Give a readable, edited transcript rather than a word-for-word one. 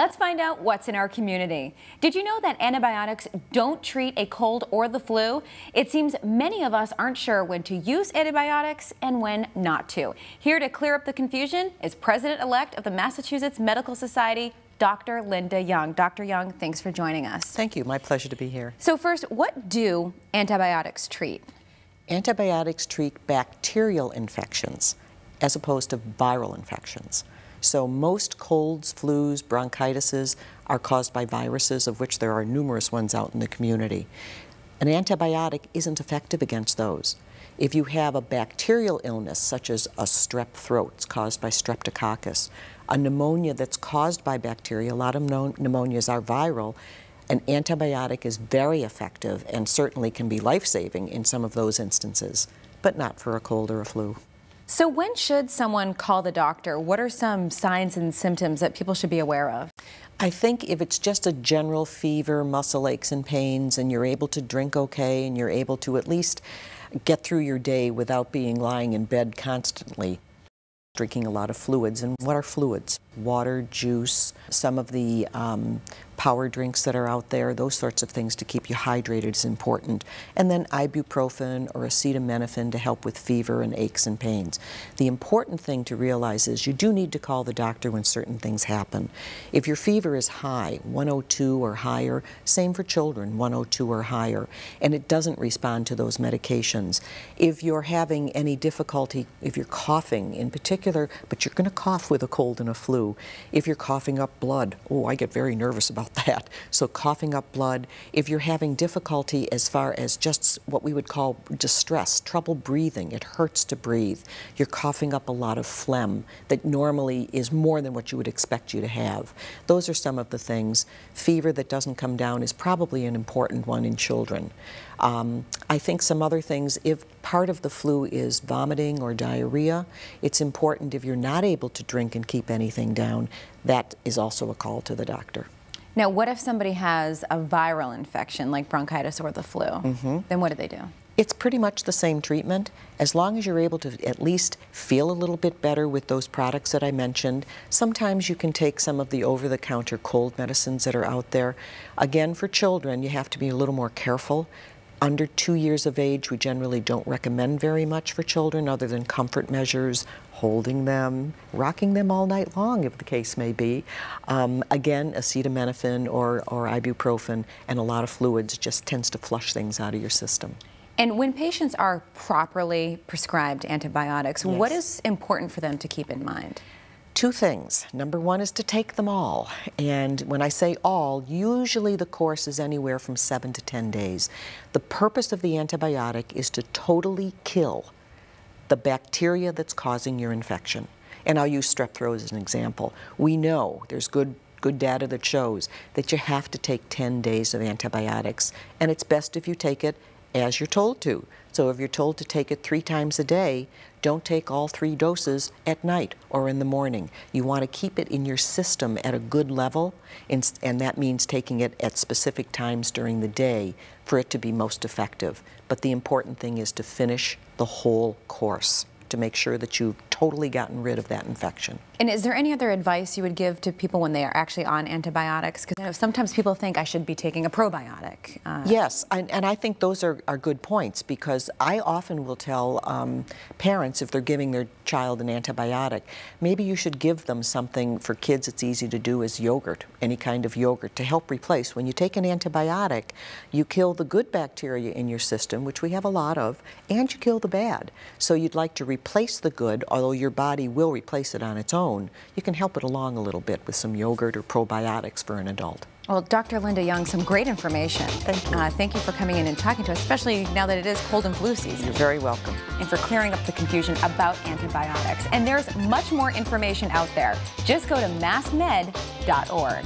Let's find out what's in our community. Did you know that antibiotics don't treat a cold or the flu? It seems many of us aren't sure when to use antibiotics and when not to. Here to clear up the confusion is President-elect of the Massachusetts Medical Society, Dr. Linda Young. Dr. Young, thanks for joining us. Thank you. My pleasure to be here. So first, what do antibiotics treat? Antibiotics treat bacterial infections as opposed to viral infections. So most colds, flus, bronchitises are caused by viruses, of which there are numerous ones out in the community. An antibiotic isn't effective against those. If you have a bacterial illness, such as a strep throat, it's caused by Streptococcus, a pneumonia that's caused by bacteria, a lot of pneumonias are viral, an antibiotic is very effective and certainly can be life-saving in some of those instances, but not for a cold or a flu. So when should someone call the doctor? What are some signs and symptoms that people should be aware of? I think if it's just a general fever, muscle aches and pains, and you're able to drink okay, and you're able to at least get through your day without being lying in bed constantly, drinking a lot of fluids. And what are fluids? Water, juice, some of the power drinks that are out there, those sorts of things to keep you hydrated is important. And then ibuprofen or acetaminophen to help with fever and aches and pains. The important thing to realize is you do need to call the doctor when certain things happen. If your fever is high, 102 or higher, same for children, 102 or higher, and it doesn't respond to those medications. If you're having any difficulty, if you're coughing in particular, but you're going to cough with a cold and a flu, if you're coughing up blood, oh, I get very nervous about that. So coughing up blood, if you're having difficulty as far as just what we would call distress, trouble breathing, it hurts to breathe, you're coughing up a lot of phlegm that normally is more than what you would expect you to have. Those are some of the things. Fever that doesn't come down is probably an important one in children. I think some other things, if part of the flu is vomiting or diarrhea, it's important if you're not able to drink and keep anything down, that is also a call to the doctor. Now, what if somebody has a viral infection like bronchitis or the flu? Then what do they do? It's pretty much the same treatment. As long as you're able to at least feel a little bit better with those products that I mentioned. Sometimes you can take some of the over-the-counter cold medicines that are out there. Again, for children, you have to be a little more careful. Under 2 years of age, we generally don't recommend very much for children other than comfort measures, holding them, rocking them all night long, if the case may be. Again, acetaminophen or ibuprofen and a lot of fluids just tends to flush things out of your system. And when patients are properly prescribed antibiotics, Yes. What is important for them to keep in mind? Two things. Number one is to take them all. And when I say all, usually the course is anywhere from 7 to 10 days. The purpose of the antibiotic is to totally kill the bacteria that's causing your infection. And I'll use strep throat as an example. We know there's good data that shows that you have to take 10 days of antibiotics. And it's best if you take it as you're told to. So if you're told to take it 3 times a day, don't take all 3 doses at night or in the morning. You want to keep it in your system at a good level, and that means taking it at specific times during the day for it to be most effective. But the important thing is to finish the whole course to make sure that you've totally gotten rid of that infection. And is there any other advice you would give to people when they are actually on antibiotics? Because I know sometimes people think I should be taking a probiotic. Yes, and I think those are good points, because I often will tell parents, if they're giving their child an antibiotic, maybe you should give them something. For kids, it's easy to do is yogurt, any kind of yogurt, to help replace. When you take an antibiotic, you kill the good bacteria in your system, which we have a lot of, and you kill the bad. So you'd like to replace the good, although your body will replace it on its own. You can help it along a little bit with some yogurt or probiotics for an adult. Well, Dr. Linda Young, some great information. Thank you. Thank you for coming in and talking to us, especially now that it is cold and flu season. You're very welcome. And for clearing up the confusion about antibiotics. And there's much more information out there. Just go to massmed.org.